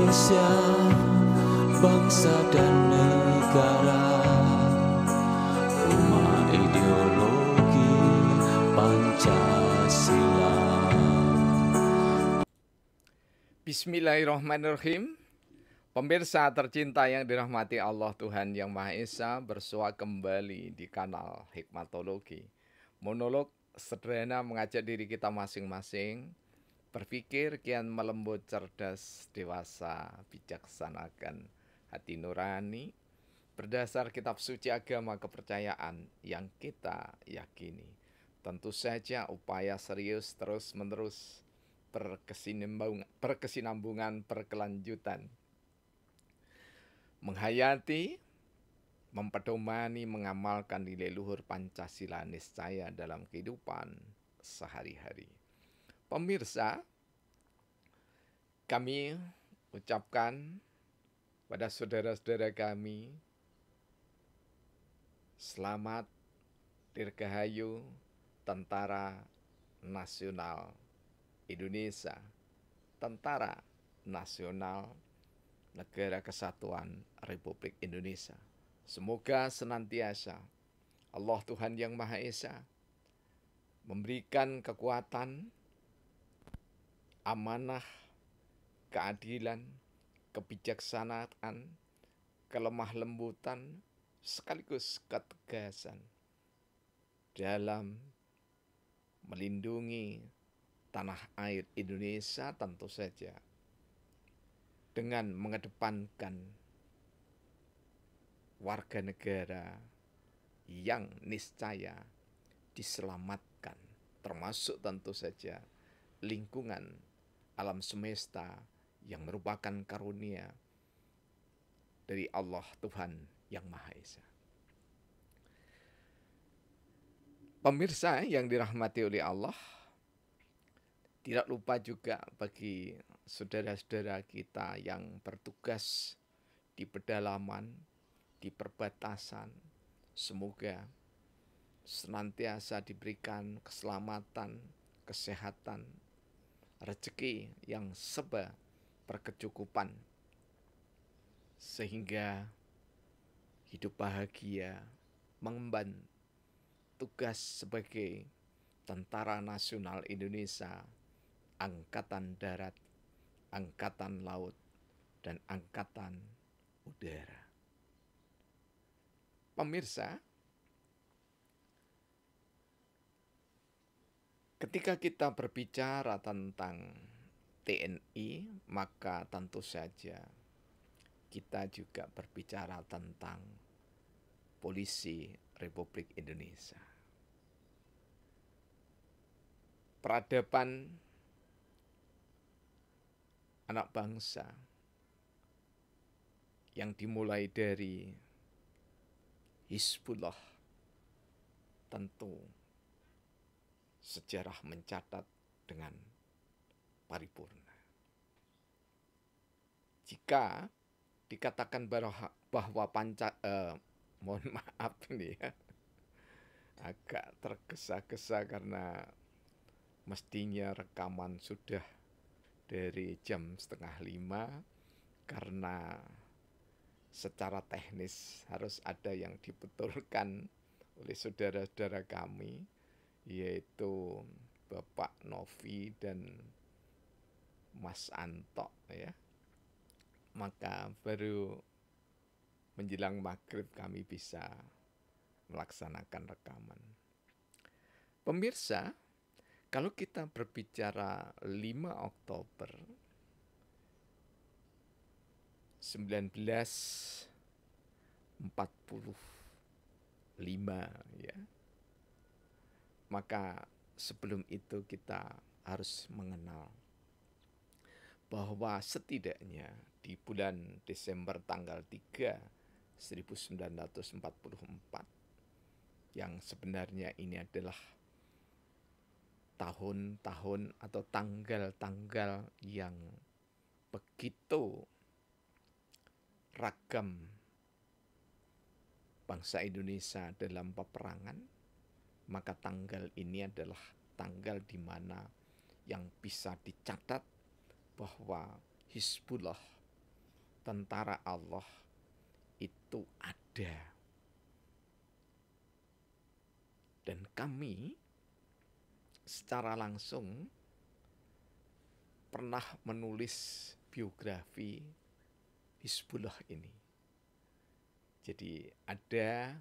Indonesia, bangsa dan negara, rumah ideologi Pancasila. Bismillahirrahmanirrahim. Pemirsa tercinta yang dirahmati Allah Tuhan Yang Maha Esa, bersua kembali di kanal Hikmatologi. Monolog sederhana mengajak diri kita masing-masing berpikir kian melembut, cerdas, dewasa, bijaksanakan hati nurani berdasar kitab suci agama kepercayaan yang kita yakini. Tentu saja upaya serius terus-menerus berkesinambungan, berkelanjutan, menghayati, mempedomani, mengamalkan nilai luhur Pancasila niscaya dalam kehidupan sehari-hari. Pemirsa, kami ucapkan pada saudara-saudara kami, selamat dirgahayu Tentara Nasional Indonesia, Tentara Nasional Negara Kesatuan Republik Indonesia. Semoga senantiasa Allah Tuhan Yang Maha Esa memberikan kekuatan, amanah, keadilan, kebijaksanaan, kelemah lembutan, sekaligus ketegasan dalam melindungi tanah air Indonesia, tentu saja dengan mengedepankan warga negara yang niscaya diselamatkan, termasuk tentu saja lingkungan alam semesta yang merupakan karunia dari Allah Tuhan Yang Maha Esa. Pemirsa yang dirahmati oleh Allah, tidak lupa juga bagi saudara-saudara kita yang bertugas di pedalaman, di perbatasan, semoga senantiasa diberikan keselamatan, kesehatan, rezeki yang serba berkecukupan, sehingga hidup bahagia mengemban tugas sebagai Tentara Nasional Indonesia, Angkatan Darat, Angkatan Laut, dan Angkatan Udara. Pemirsa, ketika kita berbicara tentang TNI, maka tentu saja kita juga berbicara tentang Polisi Republik Indonesia. Peradaban anak bangsa yang dimulai dari Hizbullah, tentu sejarah mencatat dengan paripurna. Jika dikatakan bahwa mohon maaf nih ya, agak tergesa-gesa karena mestinya rekaman sudah dari jam 4:30, karena secara teknis harus ada yang dibetulkan oleh saudara-saudara kami, yaitu Bapak Novi dan Mas Anto ya. Maka baru menjelang maghrib kami bisa melaksanakan rekaman. Pemirsa, kalau kita berbicara 5 Oktober 1945 ya, maka sebelum itu kita harus mengenal bahwa setidaknya di bulan Desember tanggal 3 1944, yang sebenarnya ini adalah tahun-tahun atau tanggal-tanggal yang begitu ragam bangsa Indonesia dalam peperangan, maka tanggal ini adalah tanggal di mana yang bisa dicatat bahwa Hizbullah tentara Allah itu ada. Dan kami secara langsung pernah menulis biografi Hizbullah ini. Jadi ada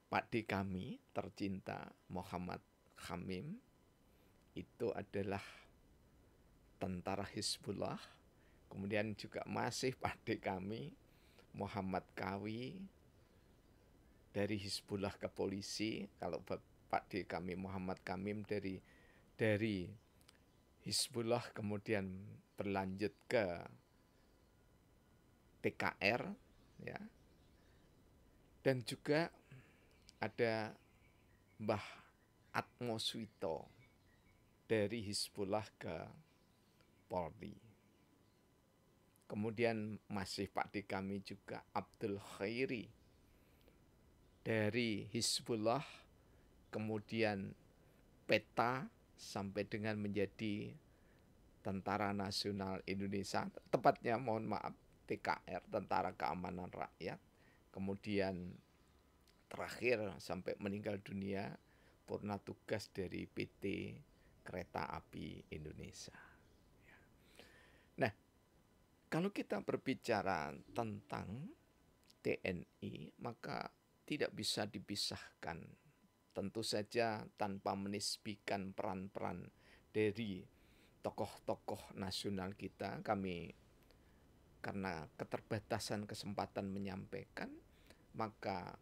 pakde kami tercinta Muhammad Khamim, itu adalah tentara Hizbullah. Kemudian juga masih pakde kami Muhammad Kawi dari Hizbullah ke polisi. Kalau pakde kami Muhammad Kamim dari Hizbullah kemudian berlanjut ke TKR, ya. Dan juga ada Mbah Atmoswito dari Hizbullah ke Polri. Kemudian masih pakde kami juga Abdul Khairi dari Hizbullah, kemudian peta sampai dengan menjadi Tentara Nasional Indonesia, tepatnya mohon maaf TKR, Tentara Keamanan Rakyat. Kemudian terakhir sampai meninggal dunia purna tugas dari PT Kereta Api Indonesia. Nah, kalau kita berbicara tentang TNI, maka tidak bisa dipisahkan. Tentu saja tanpa menisbikan peran-peran dari tokoh-tokoh nasional kita, kami karena keterbatasan kesempatan menyampaikan, maka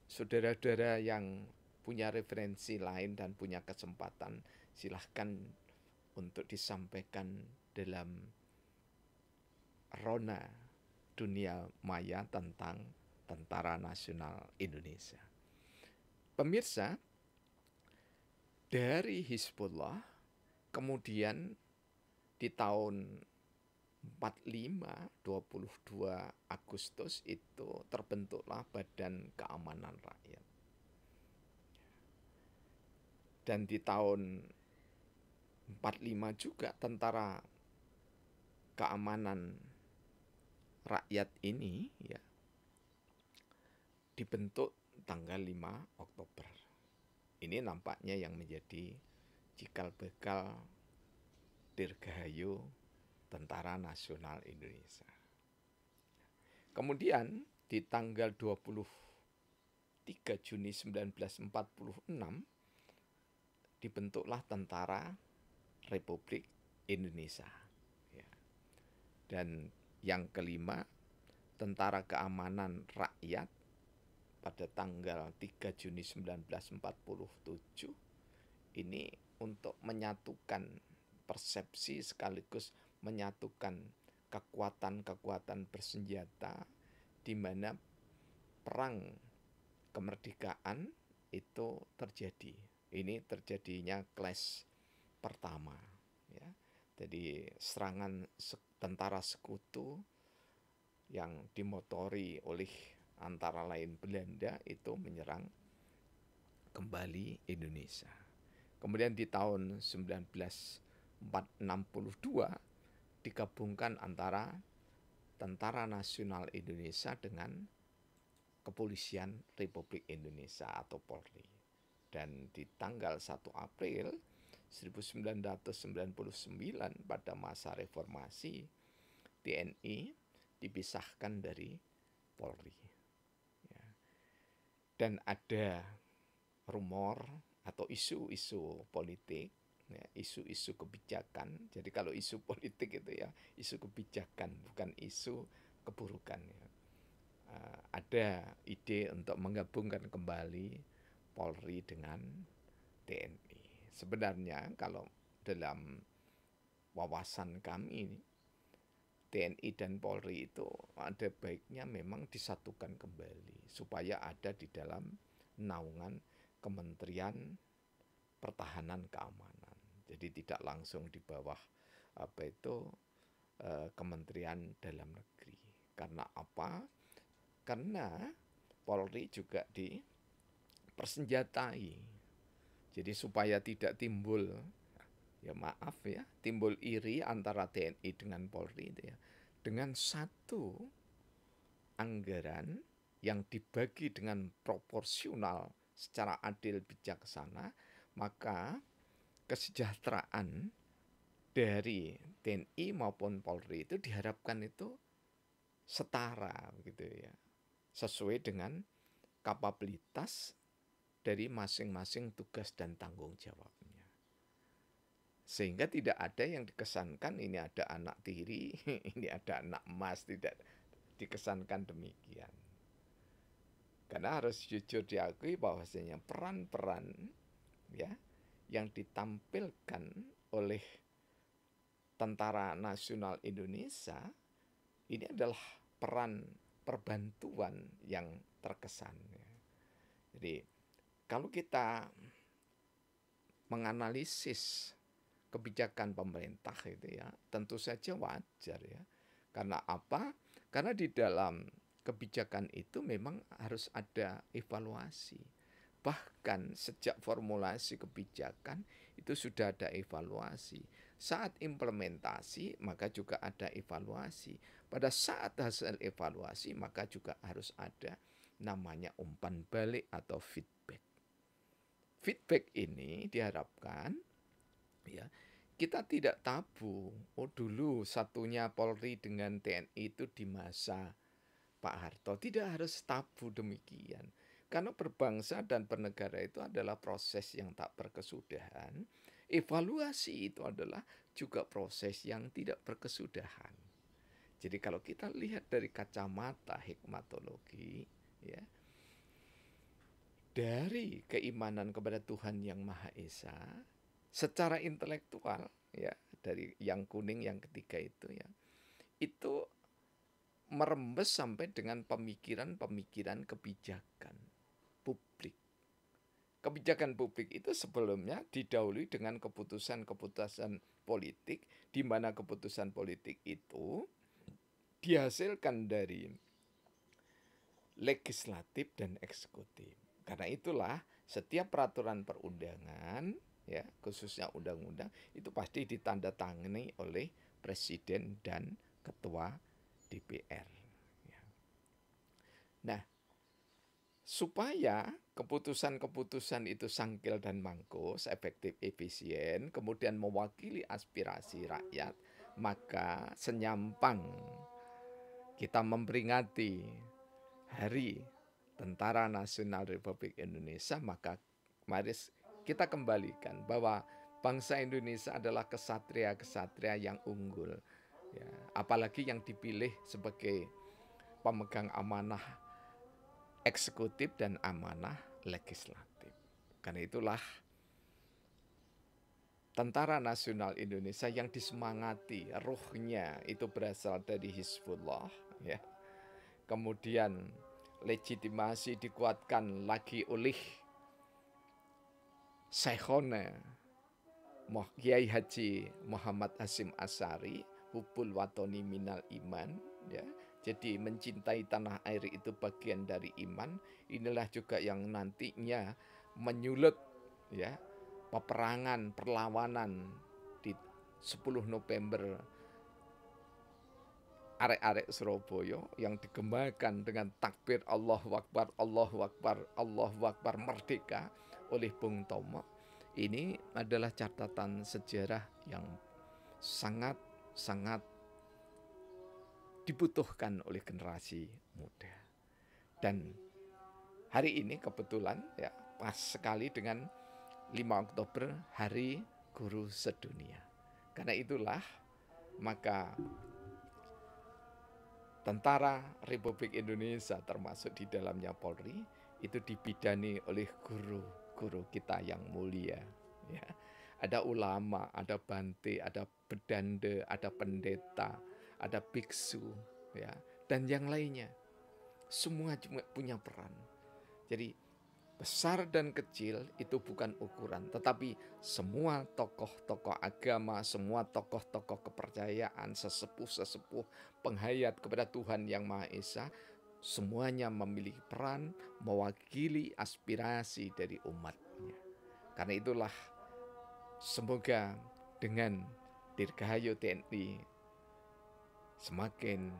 saudara-saudara yang punya referensi lain dan punya kesempatan, silahkan untuk disampaikan dalam Rona Dunia Maya tentang Tentara Nasional Indonesia. Pemirsa, dari Hizbullah kemudian di tahun 45, 22 Agustus itu terbentuklah Badan Keamanan Rakyat. Dan di tahun 45 juga Tentara Keamanan Rakyat ini ya dibentuk tanggal 5 Oktober. Ini nampaknya yang menjadi cikal bakal Dirgahayu Tentara Nasional Indonesia. Kemudian di tanggal 23 Juni 1946 dibentuklah Tentara Republik Indonesia. Ya. Dan yang kelima, Tentara Keamanan Rakyat pada tanggal 3 Juni 1947 ini untuk menyatukan persepsi sekaligus menyatukan kekuatan-kekuatan bersenjata di mana perang kemerdekaan itu terjadi. Ini terjadinya clash pertama, ya. Jadi serangan tentara sekutu yang dimotori oleh antara lain Belanda itu menyerang kembali Indonesia. Kemudian di tahun 1962 digabungkan antara Tentara Nasional Indonesia dengan Kepolisian Republik Indonesia atau Polri. Dan di tanggal 1 April 1999 pada masa reformasi, TNI dipisahkan dari Polri. Ya. Dan ada rumor atau isu-isu politik, ya, isu-isu kebijakan. Jadi kalau isu politik itu ya isu kebijakan, bukan isu keburukan. Ya. Ada ide untuk menggabungkan kembali Polri dengan TNI. Sebenarnya kalau dalam wawasan kami, TNI dan Polri itu ada baiknya memang disatukan kembali supaya ada di dalam naungan Kementerian Pertahanan Keamanan. Jadi tidak langsung di bawah Kementerian Dalam Negeri. Karena apa? Karena Polri juga dipersenjatai. Jadi supaya tidak timbul, ya maaf ya, timbul iri antara TNI dengan Polri itu ya. dengan satu anggaran yang dibagi dengan proporsional secara adil bijaksana, maka kesejahteraan dari TNI maupun Polri itu diharapkan itu setara gitu ya, sesuai dengan kapabilitas dari masing-masing tugas dan tanggung jawabnya. Sehingga tidak ada yang dikesankan ini ada anak tiri, ini ada anak emas, tidak dikesankan demikian. Karena harus jujur diakui bahwasanya peran-peran ya yang ditampilkan oleh Tentara Nasional Indonesia ini adalah peran perbantuan yang terkesan. Jadi kalau kita menganalisis kebijakan pemerintah itu ya, tentu saja wajar ya. Karena apa? Karena di dalam kebijakan itu memang harus ada evaluasi. Bahkan sejak formulasi kebijakan itu sudah ada evaluasi. Saat implementasi maka juga ada evaluasi. Pada saat hasil evaluasi maka juga harus ada namanya umpan balik atau feedback. Feedback ini diharapkan ya kita tidak tabu. Oh dulu satunya Polri dengan TNI itu di masa Pak Harto. Tidak harus tabu demikian. Karena berbangsa dan bernegara itu adalah proses yang tak berkesudahan. Evaluasi itu adalah juga proses yang tidak berkesudahan. Jadi kalau kita lihat dari kacamata hikmatologi, ya, dari keimanan kepada Tuhan yang Maha Esa, secara intelektual, ya, dari yang kuning yang ketiga itu ya, itu merembes sampai dengan pemikiran-pemikiran kebijakan publik. Kebijakan publik itu sebelumnya didahului dengan keputusan-keputusan politik, di mana keputusan politik itu dihasilkan dari legislatif dan eksekutif. Karena itulah setiap peraturan perundangan, ya khususnya undang-undang, itu pasti ditandatangani oleh presiden dan ketua DPR. Nah, supaya keputusan-keputusan itu sangkil dan mangkus, efektif, efisien, kemudian mewakili aspirasi rakyat, maka senyampang kita memperingati Hari Tentara Nasional Republik Indonesia, maka mari kita kembalikan bahwa bangsa Indonesia adalah kesatria-kesatria yang unggul. Ya, apalagi yang dipilih sebagai pemegang amanah eksekutif dan amanah legislatif. Karena itulah Tentara Nasional Indonesia yang disemangati, ruhnya itu berasal dari Hizbullah, ya. Kemudian legitimasi dikuatkan lagi oleh Syekhona Kiai Haji Muhammad Hasyim Asy'ari, Hubbul Watani Minal Iman, ya. Jadi mencintai tanah air itu bagian dari iman. Inilah juga yang nantinya menyulut ya peperangan, perlawanan di 10 November arek-arek Surabaya yang digembarkan dengan takbir Allahu Akbar, Allahu Akbar, Allahu Akbar merdeka oleh Bung Tomo. Ini adalah catatan sejarah yang sangat dibutuhkan oleh generasi muda. Dan hari ini kebetulan ya pas sekali dengan 5 Oktober Hari Guru Sedunia. Karena itulah maka Tentara Republik Indonesia termasuk di dalamnya Polri itu dibidani oleh guru-guru kita yang mulia. Ya. Ada ulama, ada bante, ada bedande, ada pendeta, ada biksu, ya, dan yang lainnya. Semua punya peran. Jadi besar dan kecil itu bukan ukuran, tetapi semua tokoh-tokoh agama, semua tokoh-tokoh kepercayaan, sesepuh-sesepuh penghayat kepada Tuhan Yang Maha Esa, semuanya memiliki peran mewakili aspirasi dari umatnya. Karena itulah semoga dengan Dirgahayu TNI semakin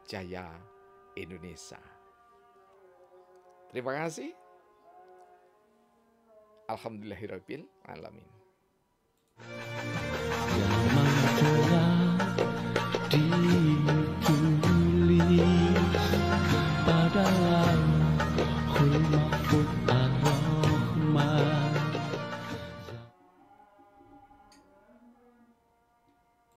jaya Indonesia. Terima kasih. Alhamdulillahirabbil alamin.